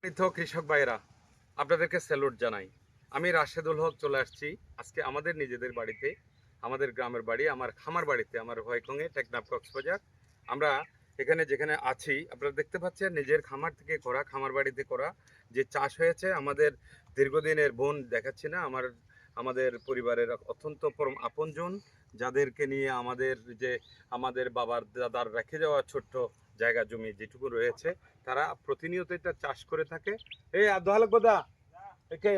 কৃষক ভাইরা আপনাদেরকে স্যালুট জানাই। আমি রাশেদুল হক চলে আসছি আজকে আমাদের নিজেদের বাড়িতে, আমাদের গ্রামের বাড়ি, আমার খামার বাড়িতে, আমার হোয়াইকংয়ে টেকনাফ কক্সবাজার। আমরা এখানে যেখানে আছি আপনারা দেখতে পাচ্ছেন নিজের খামার থেকে করা, খামার বাড়িতে করা যে চাষ হয়েছে। আমাদের দীর্ঘদিনের বোন দেখাচ্ছি না, আমাদের পরিবারের অত্যন্ত পরম আপনজন, যাদেরকে নিয়ে আমাদের বাবার দাদার রেখে যাওয়া ছোট্ট জায়গা জমি যেটুকু রয়েছে, তারা প্রতিনিয়ত এটা চাষ করে থাকে। এই আব্দুল খালেক বোদা, একে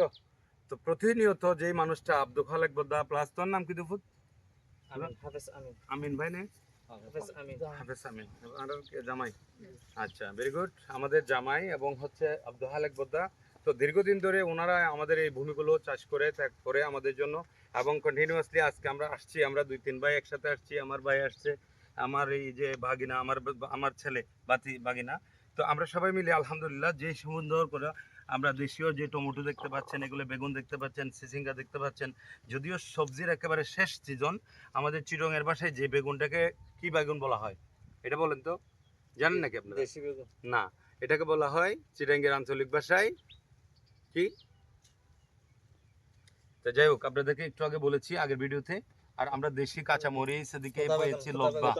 তো প্রতিনিয়ত যেই মানুষটা আব্দুল খালেক বোদা প্লাস তোর নাম কি দুফুত? আমিন ভাই নে? হাফেজ আমিন আর জামাই। আচ্ছা, ভেরি গুড। আমাদের জামাই এবং হচ্ছে আব্দুল খালেক বোদা। তো দীর্ঘদিন ধরে ওনারা আমাদের এই ভূমিগুলো চাষ করে ত্যাগ করে আমাদের জন্য, এবং কন্টিনিউয়াসলি আজকে আমরা আসছি, আমরা 2-3 ভাই একসাথে আসছি। আমার ভাই আসছে, আমার এই যে ভাগিনা, আমার ছেলে ভাগিনা। তো আমরা সবাই মিলে আলহামদুলিল্লাহ যে সুন্দর করে আমরা দেশীয় যে টমেটো দেখতে পাচ্ছেন, এগুলো বেগুন দেখতে পাচ্ছেন, সিসিঙ্গা দেখতে পাচ্ছেন। যদিও সবজির একেবারে শেষ সিজন, আমাদের চিরঙের ভাষায় যে বেগুনটাকে কি বেগুন বলা হয় এটা বলেন তো, জানেন নাকি আপনারা? দেশি বেগুন না, এটাকে বলা হয় চিরাঙ্গের আঞ্চলিক ভাষায় কি। তো যাই হোক, আপনাদেরকে একটু আগে বলেছি আগের ভিডিওতে। আর আমরা দেশি কাঁচা মরিচ, এদিকে পেয়েছি লব্বা,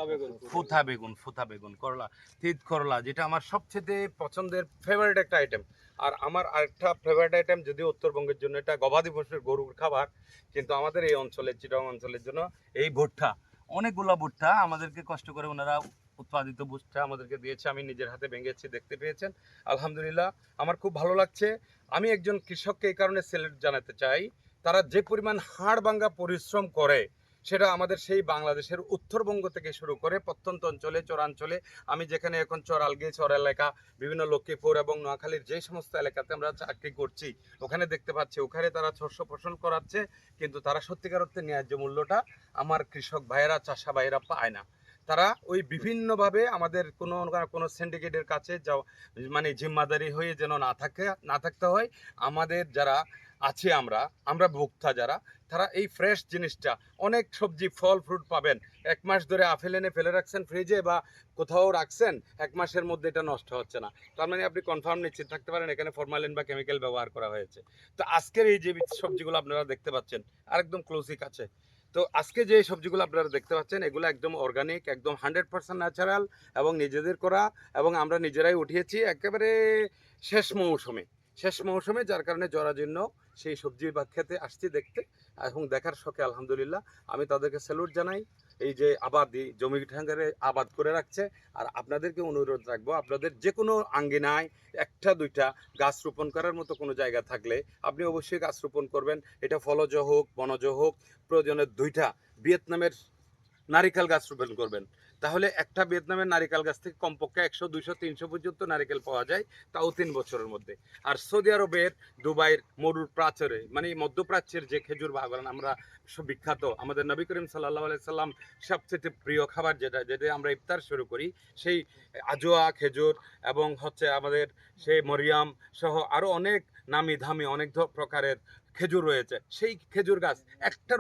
ফুথা বেগুন, করলা, তিত করলা, যেটা আমার সবচেয়ে পছন্দের ফেভারিট একটা আইটেম। আর আমার আরেকটা ফেভারিট আইটেম, যদিও উত্তরবঙ্গের জন্য এটা গবাদি পশুর গরুর খাবার, কিন্তু আমাদের এই অঞ্চলে, চিটাগাং অঞ্চলের জন্য এই ভুট্টা, অনেকগুলা ভুট্টা আমাদেরকে কষ্ট করে ওনারা উৎপাদিত ভুট্টা আমাদেরকে দিয়েছে। আমি নিজের হাতে ভেঙেছি, দেখতে পেয়েছেন। আলহামদুলিল্লাহ, আমার খুব ভালো লাগছে। আমি একজন কৃষককে এই কারণে স্যালুট জানাতে চাই, তারা যে পরিমাণ হাড় ভাঙা পরিশ্রম করে, সেটা আমাদের সেই বাংলাদেশের উত্তরবঙ্গ থেকে শুরু করে প্রত্যন্ত অঞ্চলে, চরাঞ্চলে, আমি যেখানে এখন চরালগি, চর এলাকা, বিভিন্ন লক্ষ্মীপুর এবং নোয়াখালীর যে সমস্ত এলাকাতে আমরা চাকরি করছি, ওখানে দেখতে পাচ্ছি ওখানে তারা শস্য ফসল করাচ্ছে, কিন্তু তারা সত্যিকার অর্থে ন্যায্য মূল্যটা আমার কৃষক ভাইয়েরা, চাষা ভাইয়েরা পায় না। তারা ওই বিভিন্নভাবে আমাদের কোনো সিন্ডিকেটের কাছে যাও, মানে জিম্মাদারি হয়ে যেন না থাকতে হয়। আমাদের যারা আছি, আমরা ভোক্তা যারা, তারা এই ফ্রেশ জিনিসটা, অনেক সবজি ফল ফ্রুট পাবেন 1 মাস ধরে আপেল এনে ফেলে রাখছেন ফ্রিজে বা কোথাও রাখছেন, 1 মাসের মধ্যে এটা নষ্ট হচ্ছে না। তার মানে আপনি কনফার্ম নিশ্চিত থাকতে পারেন এখানে ফরমালিন বা কেমিক্যাল ব্যবহার করা হয়েছে। তো আজকের এই যে সবজিগুলো আপনারা দেখতে পাচ্ছেন, আর একদম ক্লোজই কাছে, তো আজকে যে সবজিগুলো আপনারা দেখতে পাচ্ছেন, এগুলো একদম অর্গানিক, একদম 100% ন্যাচারাল এবং নিজেদের করা, এবং আমরা নিজেরাই উঠিয়েছি একেবারে শেষ মৌসুমে, যার কারণে জরাজীর্ণ সেই সবজি বা খেতে আসছি দেখতে এবং দেখার শখে আলহামদুলিল্লাহ আমি তাদেরকে স্যালুট জানাই। এই যে জমি ঠাঙ্গারে আবাদ করে রাখছে। আর আপনাদেরকে অনুরোধ রাখবো, আপনাদের যে কোনো আঙ্গিনায় 1-2টা গাছ রোপণ করার মতো কোনো জায়গা থাকলে আপনি অবশ্যই গাছ রোপণ করবেন। এটা ফলজ হোক, বনজ হোক, প্রয়োজনে 2টা ভিয়েতনামের নারিকেল গাছ রোপণ করবেন। তাহলে একটা ভিয়েতনামের নারিকেল গাছ থেকে কমপক্ষে 100, 200, 300 পর্যন্ত নারিকেল পাওয়া যায়, তাও 3 বছরের মধ্যে। আর সৌদি আরবের, দুবাইয়ের মরুর প্রাচীরে, মানে মধ্যপ্রাচ্যের যে খেজুর বাগান আমরা বিখ্যাত, আমাদের নবী করিম সাল্লাল্লাহু আলাইহি সাল্লাম সবচেয়ে প্রিয় খাবার যেটা আমরা ইফতার শুরু করি, সেই আজোয়া খেজুর, এবং হচ্ছে আমাদের সেই মরিয়াম সহ আরও অনেক নামি ধামি অনেক প্রকারের খেজুর রয়েছে। সেই খেজুর গাছ একটা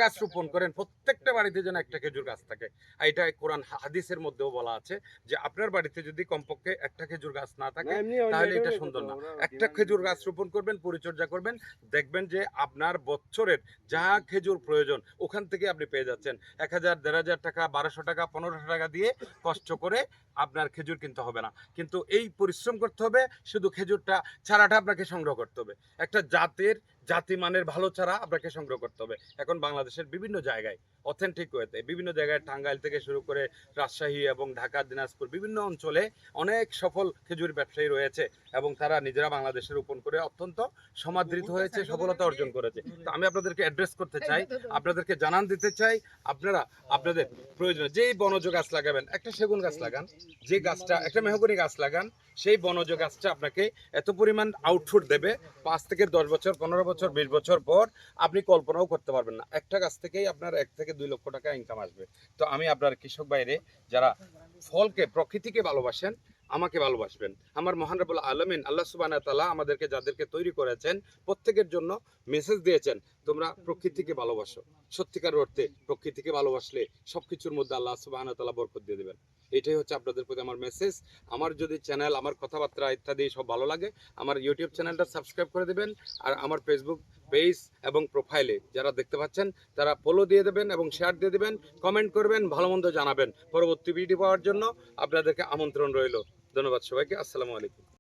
গাছ রোপণ করেন, প্রত্যেকটা বাড়িতে যেন একটা খেজুর গাছ থাকে। আর এটা কোরআন হাদিসের মধ্যেও বলা আছে যে আপনার বাড়িতে যদি কমপক্ষে একটা খেজুর গাছ না থাকে তাহলে এটা সুন্দর না। একটা খেজুর গাছ রোপণ করবেন, পরিচর্যা করবেন, দেখবেন যে আপনার বছরের যা খেজুর প্রয়োজন ওখান থেকে আপনি পেয়ে যাচ্ছেন। 1000, 1500 টাকা, 1200 টাকা, 1500 টাকা দিয়ে কষ্ট করে আপনার খেজুর কিনতে হবে না, কিন্তু এই পরিশ্রম করতে হবে। শুধু খেজুরটা, চারাটা আপনাকে সংগ্রহ করতে হবে, একটা জাতিমানের ভালো চারা আপনাকে সংগ্রহ করতে হবে। এখন বাংলাদেশের বিভিন্ন জায়গায় অথেন্টিক ওয়েতে, বিভিন্ন জায়গায় টাঙ্গাইল থেকে শুরু করে রাজশাহী এবং ঢাকা, দিনাজপুর, বিভিন্ন অঞ্চলে অনেক সফল খেজুর ব্যবসায়ী রয়েছে, এবং তারা নিজেরা বাংলাদেশে রোপণ করে অত্যন্ত সমাদৃত হয়েছে, সফলতা অর্জন করেছে। তো আমি আপনাদেরকে অ্যাড্রেস করতে চাই, আপনাদেরকে জানান দিতে চাই, আপনারা আপনাদের প্রয়োজনে যেই বনজ গাছ লাগাবেন, একটা সেগুন গাছ লাগান, যে গাছটা একটা মেহগনি গাছ লাগান, সেই বনজ গাছটা আপনাকে এত পরিমাণ আউটপুট দেবে, 5 থেকে 10 বছর, 15 বছর, 20 বছর পর আপনি কল্পনাও করতে পারবেন না। একটা গাছ থেকেই আপনার 1 থেকে 2 লক্ষ টাকা ইনকাম আসবে। তো আমি আপনার কৃষক বাইরে যারা ফলকে, প্রকৃতিকে ভালোবাসেন, আমাকে ভালোবাসবেন। আমার মহান রব্বুল আলামিন আল্লাহ সুবহানাহু ওয়া তাআলা আমাদেরকে যাদেরকে তৈরি করেছেন প্রত্যেকের জন্য মেসেজ দিয়েছেন, তোমরা প্রকৃতিকে ভালোবাসো। সত্যিকার অর্থে প্রকৃতিকে ভালোবাসলে সবকিছুর মধ্যে আল্লাহ সুবহানাহু ওয়া তাআলা বরকত দিয়ে দেবেন। এটাই হচ্ছে আপনাদের প্রতি আমার মেসেজ। আমার যদি চ্যানেল, আমার কথাবার্তা ইত্যাদি সব ভালো লাগে, আমার ইউটিউব চ্যানেলটা সাবস্ক্রাইব করে দেবেন। আর আমার ফেসবুক পেজ এবং প্রোফাইলে যারা দেখতে পাচ্ছেন তারা ফলো দিয়ে দেবেন এবং শেয়ার দিয়ে দেবেন, কমেন্ট করবেন, ভালো মন্দ জানাবেন। পরবর্তী ভিডিও পাওয়ার জন্য আপনাদেরকে আমন্ত্রণ রইল। ধন্যবাদ সবাইকে। আসসালামু আলাইকুম।